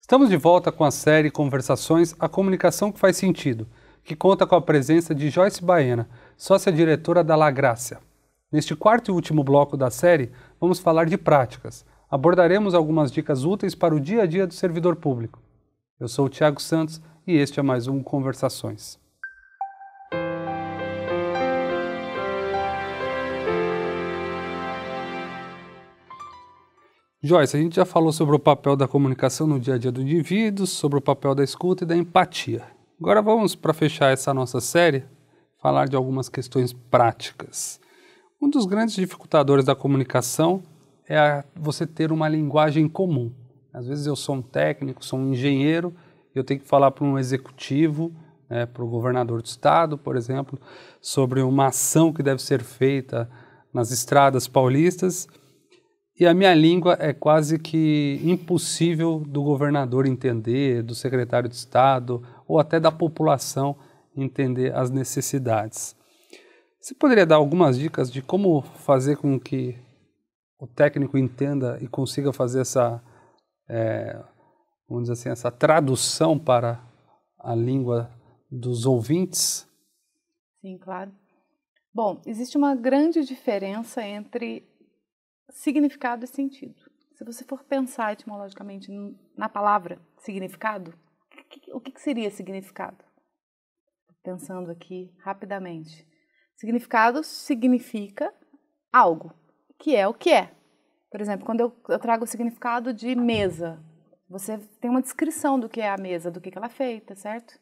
Estamos de volta com a série Conversações, a comunicação que faz sentido, que conta com a presença de Joyce Baena, sócia-diretora da La Grácia. Neste quarto e último bloco da série, vamos falar de práticas. Abordaremos algumas dicas úteis para o dia a dia do servidor público. Eu sou o Thiago Santos e este é mais um Conversações. Joyce, a gente já falou sobre o papel da comunicação no dia a dia do indivíduo, sobre o papel da escuta e da empatia. Agora vamos, para fechar essa nossa série, falar de algumas questões práticas. Um dos grandes dificultadores da comunicação é você ter uma linguagem comum. Às vezes eu sou um técnico, sou um engenheiro, eu tenho que falar para um executivo, para o governador do estado, por exemplo, sobre uma ação que deve ser feita nas estradas paulistas, e a minha língua é quase que impossível do governador entender, do secretário de Estado ou até da população entender as necessidades. Você poderia dar algumas dicas de como fazer com que o técnico entenda e consiga fazer essa, vamos dizer assim, essa tradução para a língua dos ouvintes? Sim, claro. Bom, existe uma grande diferença entre significado e sentido. Se você for pensar etimologicamente na palavra significado, o que seria significado? Pensando aqui rapidamente. Significado significa algo, que é o que é. Por exemplo, quando eu trago o significado de mesa, você tem uma descrição do que é a mesa, do que ela é feita, certo?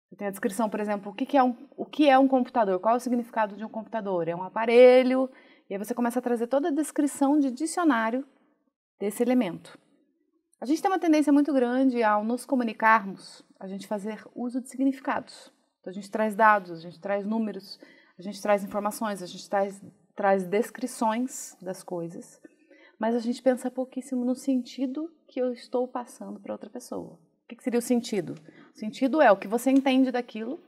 Você tem a descrição, por exemplo, o que é um computador, qual é o significado de um computador? É um aparelho. E aí você começa a trazer toda a descrição de dicionário desse elemento. A gente tem uma tendência muito grande ao nos comunicarmos, a gente fazer uso de significados. Então a gente traz dados, a gente traz números, a gente traz informações, a gente traz descrições das coisas, mas a gente pensa pouquíssimo no sentido que eu estou passando para outra pessoa. O que seria o sentido? O sentido é o que você entende daquilo,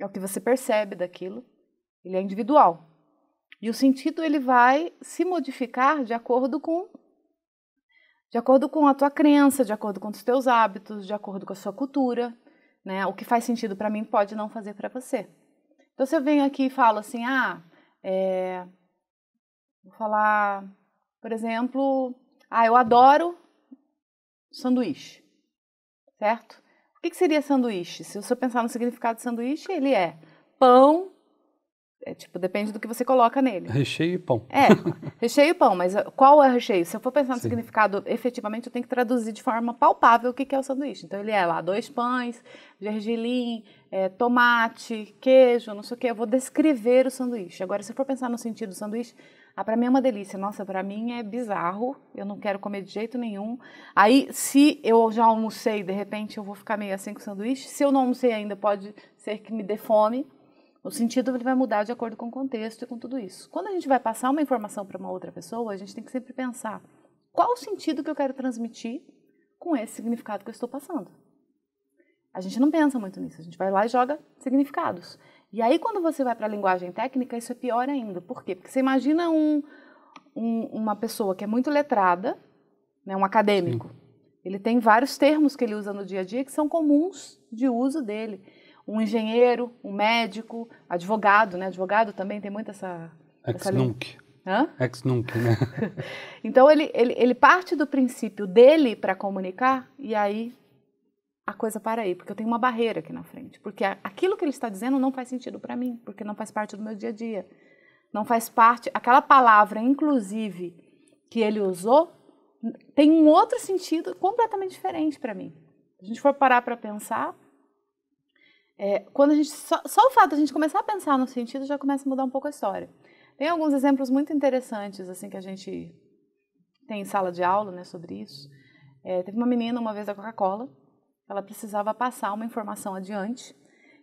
é o que você percebe daquilo, ele é individual. E o sentido ele vai se modificar de acordo com a tua crença, de acordo com os teus hábitos, de acordo com a sua cultura, né? O que faz sentido para mim pode não fazer para você. Então, se eu venho aqui e falo assim, vou falar, por exemplo, eu adoro sanduíche, certo? O que seria sanduíche? Se eu pensar no significado de sanduíche, ele é pão. Depende do que você coloca nele. Recheio e pão. Recheio e pão, mas qual é o recheio? Se eu for pensar no Sim. significado, efetivamente, eu tenho que traduzir de forma palpável o que é o sanduíche. Então, ele é lá 2 pães, gergelim, tomate, queijo, não sei o que. Eu vou descrever o sanduíche. Agora, se eu for pensar no sentido do sanduíche, para mim é uma delícia. Nossa, para mim é bizarro. Eu não quero comer de jeito nenhum. Aí, se eu já almocei, de repente, eu vou ficar meio assim com o sanduíche. Se eu não almocei ainda, pode ser que me dê fome. O sentido ele vai mudar de acordo com o contexto e com tudo isso. Quando a gente vai passar uma informação para uma outra pessoa, a gente tem que sempre pensar qual o sentido que eu quero transmitir com esse significado que eu estou passando. A gente não pensa muito nisso, a gente vai lá e joga significados. E aí quando você vai para a linguagem técnica, isso é pior ainda. Por quê? Porque você imagina uma pessoa que é muito letrada, né, um acadêmico. Sim. Ele tem vários termos que ele usa no dia a dia que são comuns de uso dele. Um engenheiro, um médico, advogado, né? Advogado também tem muito essa Ex-nunc. Ex-nunc, né? Então, ele parte do princípio dele para comunicar e aí a coisa para aí, porque eu tenho uma barreira aqui na frente. Porque aquilo que ele está dizendo não faz sentido para mim, porque não faz parte do meu dia a dia. Não faz parte... Aquela palavra, inclusive, que ele usou, tem um outro sentido completamente diferente para mim. Se a gente for parar para pensar... quando a gente só o fato de a gente começar a pensar no sentido já começa a mudar um pouco a história. Tem alguns exemplos muito interessantes assim que a gente tem em sala de aula, né, sobre isso. Teve uma menina uma vez da Coca-Cola, ela precisava passar uma informação adiante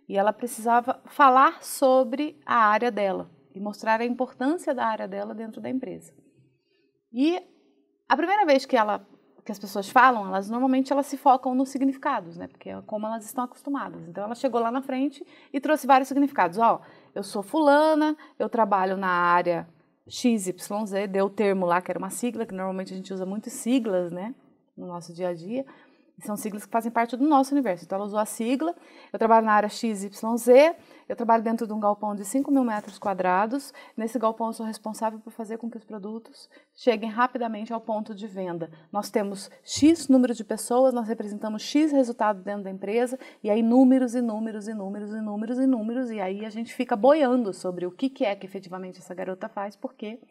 e ela precisava falar sobre a área dela e mostrar a importância da área dela dentro da empresa. E a primeira vez que as pessoas falam, normalmente elas se focam nos significados, né? Porque é como elas estão acostumadas. Então, ela chegou lá na frente e trouxe vários significados. Eu sou fulana, eu trabalho na área XYZ, deu o termo lá que era uma sigla, que normalmente a gente usa muito siglas, né? No nosso dia a dia. E são siglas que fazem parte do nosso universo. Então, ela usou a sigla, eu trabalho na área XYZ, eu trabalho dentro de um galpão de 5.000 metros quadrados. Nesse galpão, eu sou responsável por fazer com que os produtos cheguem rapidamente ao ponto de venda. Nós temos X número de pessoas, nós representamos X resultado dentro da empresa, e aí números e números e números e números e números, e aí a gente fica boiando sobre o que é que efetivamente essa garota faz, porque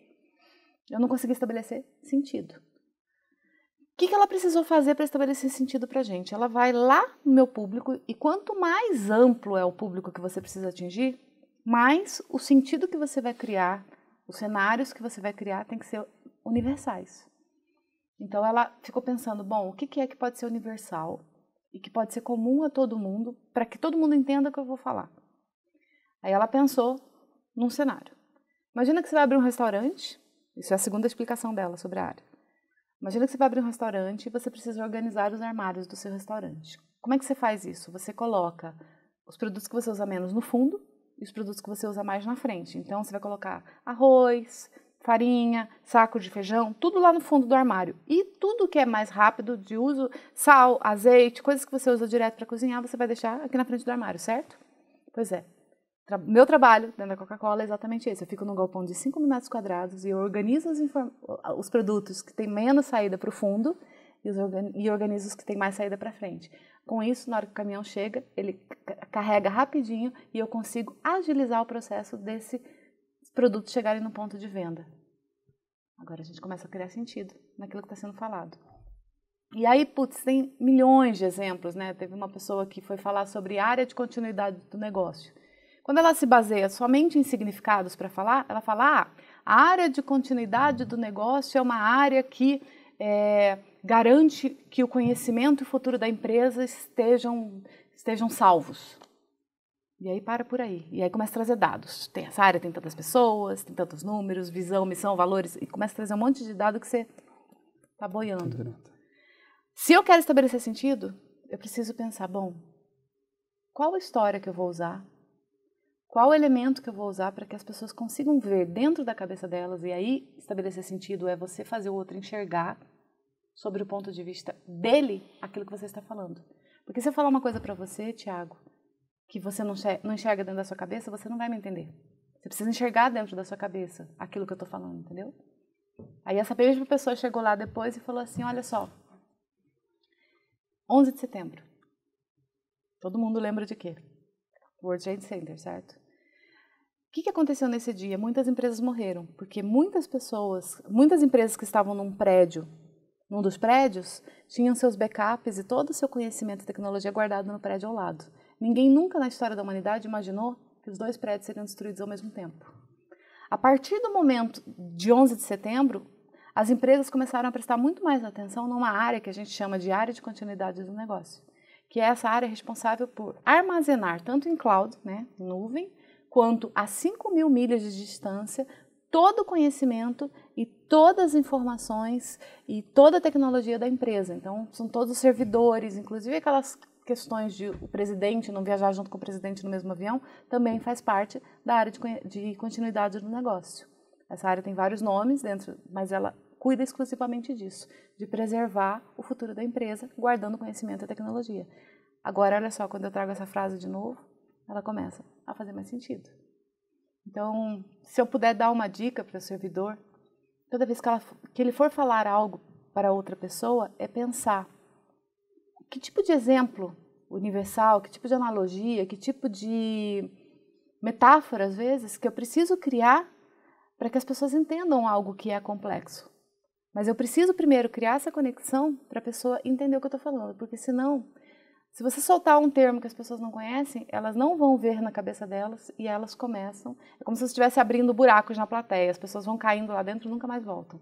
eu não consegui estabelecer sentido. O que ela precisou fazer para estabelecer sentido para a gente? Ela vai lá no meu público e quanto mais amplo é o público que você precisa atingir, mais o sentido que você vai criar, os cenários que você vai criar tem que ser universais. Então ela ficou pensando, bom, o que é que pode ser universal e que pode ser comum a todo mundo para que todo mundo entenda o que eu vou falar. Aí ela pensou num cenário. Imagina que você vai abrir um restaurante, isso é a segunda explicação dela sobre a área. Imagina que você vai abrir um restaurante e você precisa organizar os armários do seu restaurante. Como é que você faz isso? Você coloca os produtos que você usa menos no fundo e os produtos que você usa mais na frente. Então, você vai colocar arroz, farinha, saco de feijão, tudo lá no fundo do armário. E tudo que é mais rápido de uso, sal, azeite, coisas que você usa direto para cozinhar, você vai deixar aqui na frente do armário, certo? Pois é. Meu trabalho dentro da Coca-Cola é exatamente esse. Eu fico num galpão de 5.000 metros quadrados e eu organizo os produtos que têm menos saída para o fundo e organizo os que têm mais saída para frente. Com isso, na hora que o caminhão chega, ele carrega rapidinho e eu consigo agilizar o processo desses produtos chegarem no ponto de venda. Agora a gente começa a criar sentido naquilo que está sendo falado. E aí, putz, tem milhões de exemplos, né? Teve uma pessoa que foi falar sobre área de continuidade do negócio. Quando ela se baseia somente em significados para falar, ela fala, a área de continuidade do negócio é uma área que garante que o conhecimento e o futuro da empresa estejam salvos. E aí para por aí. E aí começa a trazer dados. Essa área tem tantas pessoas, tem tantos números, visão, missão, valores, e começa a trazer um monte de dados que você está boiando. Se eu quero estabelecer sentido, eu preciso pensar, bom, qual a história que eu vou usar? Qual o elemento que eu vou usar para que as pessoas consigam ver dentro da cabeça delas e aí estabelecer sentido é você fazer o outro enxergar sobre o ponto de vista dele aquilo que você está falando. Porque se eu falar uma coisa para você, Tiago, que você não enxerga dentro da sua cabeça, você não vai me entender. Você precisa enxergar dentro da sua cabeça aquilo que eu estou falando, entendeu? Aí essa mesma pessoa chegou lá depois e falou assim, olha só, 11 de setembro. Todo mundo lembra de quê? World Trade Center, certo? O que aconteceu nesse dia? Muitas empresas morreram, porque muitas empresas que estavam num dos prédios, tinham seus backups e todo o seu conhecimento e tecnologia guardado no prédio ao lado. Ninguém nunca na história da humanidade imaginou que os dois prédios seriam destruídos ao mesmo tempo. A partir do momento de 11 de setembro, as empresas começaram a prestar muito mais atenção numa área que a gente chama de área de continuidade do negócio, que é essa área responsável por armazenar, tanto em cloud, né, nuvem, quanto a 5.000 milhas de distância, todo o conhecimento e todas as informações e toda a tecnologia da empresa. Então, são todos os servidores, inclusive aquelas questões de o presidente não viajar junto com o presidente no mesmo avião, também faz parte da área de continuidade do negócio. Essa área tem vários nomes dentro, mas ela cuida exclusivamente disso, de preservar o futuro da empresa, guardando conhecimento e tecnologia. Agora, olha só, quando eu trago essa frase de novo, ela começa a fazer mais sentido. Então, se eu puder dar uma dica para o servidor, toda vez que ele for falar algo para outra pessoa, é pensar que tipo de exemplo universal, que tipo de analogia, que tipo de metáfora, às vezes, que eu preciso criar para que as pessoas entendam algo que é complexo. Mas eu preciso primeiro criar essa conexão para a pessoa entender o que eu estou falando, porque senão, se você soltar um termo que as pessoas não conhecem, elas não vão ver na cabeça delas e elas começam... É como se você estivesse abrindo buracos na plateia, as pessoas vão caindo lá dentro e nunca mais voltam.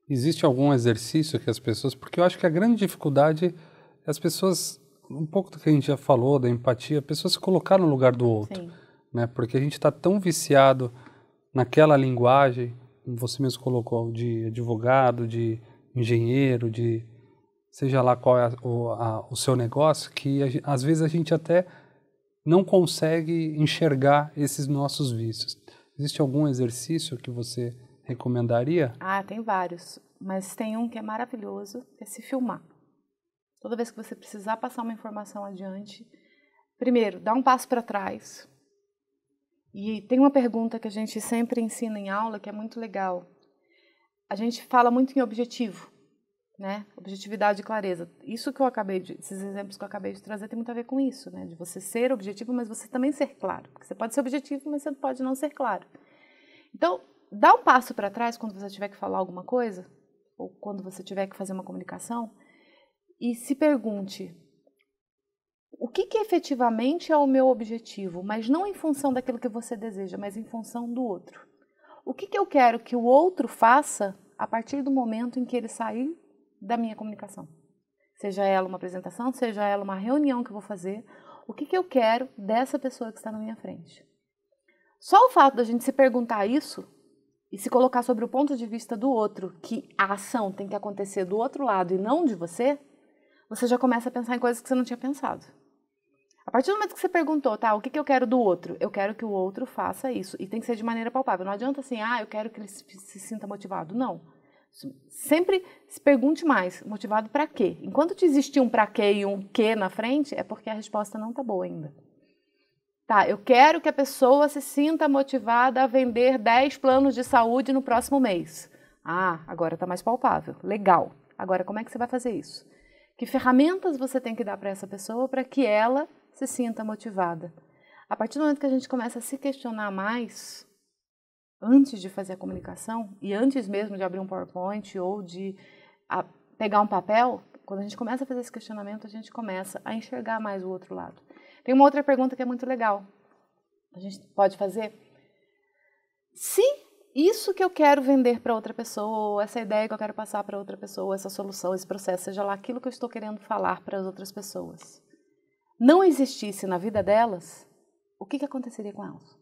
Existe algum exercício que as pessoas... Porque eu acho que a grande dificuldade é as pessoas, um pouco do que a gente já falou, da empatia, as pessoas se colocar no lugar do outro. Sim. Né? Porque a gente está tão viciado naquela linguagem, como você mesmo colocou, de advogado, de engenheiro, de... seja lá qual é o seu negócio, que às vezes a gente até não consegue enxergar esses nossos vícios. Existe algum exercício que você recomendaria? Ah, tem vários, mas tem um que é maravilhoso, que é se filmar. toda vez que você precisar passar uma informação adiante, primeiro, dá um passo para trás. E tem uma pergunta que a gente sempre ensina em aula, que é muito legal. A gente fala muito em objetivo, né? Objetividade e clareza. Esses exemplos que eu acabei de trazer tem muito a ver com isso, né? De você ser objetivo, mas você também ser claro. Porque você pode ser objetivo, mas você pode não ser claro. Então, dá um passo para trás quando você tiver que falar alguma coisa, ou quando você tiver que fazer uma comunicação, e se pergunte, o que efetivamente é o meu objetivo, mas não em função daquilo que você deseja, mas em função do outro. O que eu quero que o outro faça a partir do momento em que ele sair da minha comunicação? Seja ela uma apresentação, seja ela uma reunião que eu vou fazer, o que eu quero dessa pessoa que está na minha frente? Só o fato da gente se perguntar isso e se colocar sobre o ponto de vista do outro, que a ação tem que acontecer do outro lado e não de você, você já começa a pensar em coisas que você não tinha pensado. A partir do momento que você perguntou, tá, o que eu quero do outro? Eu quero que o outro faça isso. E tem que ser de maneira palpável. Não adianta assim, eu quero que ele se sinta motivado. Não. Sempre se pergunte mais, motivado para quê? Enquanto te existir um para quê e um quê na frente, é porque a resposta não tá boa ainda. Tá, eu quero que a pessoa se sinta motivada a vender 10 planos de saúde no próximo mês. Agora tá mais palpável. Legal. Agora, como é que você vai fazer isso? Que ferramentas você tem que dar para essa pessoa para que ela se sinta motivada? A partir do momento que a gente começa a se questionar mais, antes de fazer a comunicação, e antes mesmo de abrir um PowerPoint ou de pegar um papel, quando a gente começa a fazer esse questionamento, a gente começa a enxergar mais o outro lado. Tem uma outra pergunta que é muito legal. A gente pode fazer: se isso que eu quero vender para outra pessoa, essa ideia que eu quero passar para outra pessoa, essa solução, esse processo, seja lá aquilo que eu estou querendo falar para as outras pessoas, não existisse na vida delas, o que aconteceria com elas?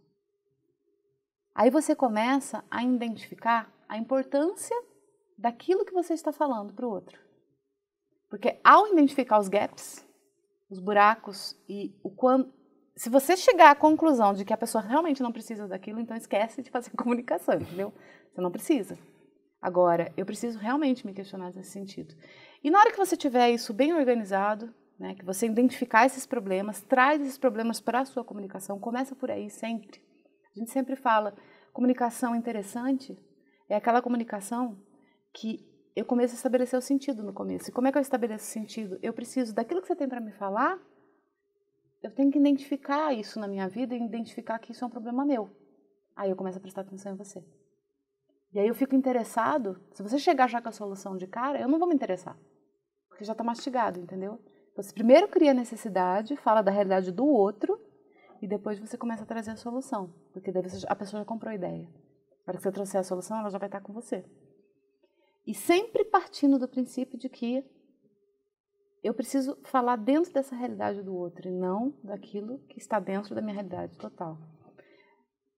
Aí você começa a identificar a importância daquilo que você está falando para o outro. Porque ao identificar os gaps, os buracos e se você chegar à conclusão de que a pessoa realmente não precisa daquilo, então esquece de fazer comunicação, entendeu? Você não precisa. Agora, eu preciso realmente me questionar nesse sentido. E na hora que você tiver isso bem organizado, né, que você identificar esses problemas, traz esses problemas para a sua comunicação, começa por aí sempre. A gente sempre fala, comunicação interessante é aquela comunicação que eu começo a estabelecer o sentido no começo. E como é que eu estabeleço o sentido? Eu preciso daquilo que você tem para me falar, eu tenho que identificar isso na minha vida e identificar que isso é um problema meu. Aí eu começo a prestar atenção em você. E aí eu fico interessado, se você chegar já com a solução de cara, eu não vou me interessar, porque já está mastigado, entendeu? Você primeiro cria a necessidade, fala da realidade do outro, e depois você começa a trazer a solução, porque daí a pessoa já comprou a ideia. Para que você trouxer a solução, ela já vai estar com você. E sempre partindo do princípio de que eu preciso falar dentro dessa realidade do outro, e não daquilo que está dentro da minha realidade total.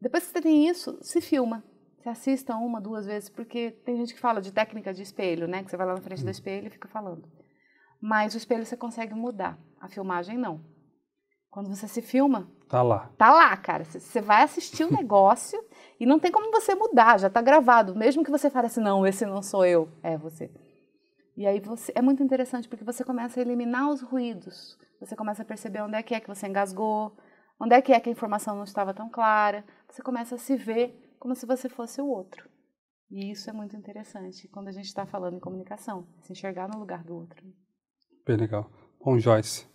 Depois que você tem isso, se filma. Você assista 1, 2 vezes, porque tem gente que fala de técnica de espelho, né? Que você vai lá na frente do espelho e fica falando. Mas o espelho você consegue mudar, a filmagem não. Quando você se filma... Tá lá. Tá lá, cara. Você vai assistir o negócio e não tem como você mudar, já tá gravado. Mesmo que você fale assim, não, esse não sou eu, é você. E aí é muito interessante, porque você começa a eliminar os ruídos. Você começa a perceber onde é que você engasgou, onde é que a informação não estava tão clara. Você começa a se ver como se você fosse o outro. E isso é muito interessante quando a gente está falando em comunicação, se enxergar no lugar do outro. Bem legal. Bom, Joyce,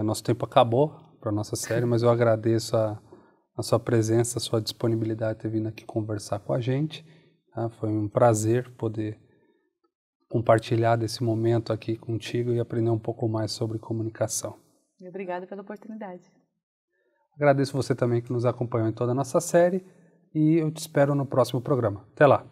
nosso tempo acabou para a nossa série, mas eu agradeço a sua presença, a sua disponibilidade de ter vindo aqui conversar com a gente. Tá? Foi um prazer poder compartilhar desse momento aqui contigo e aprender um pouco mais sobre comunicação. Obrigada pela oportunidade. Agradeço você também que nos acompanhou em toda a nossa série e eu te espero no próximo programa. Até lá!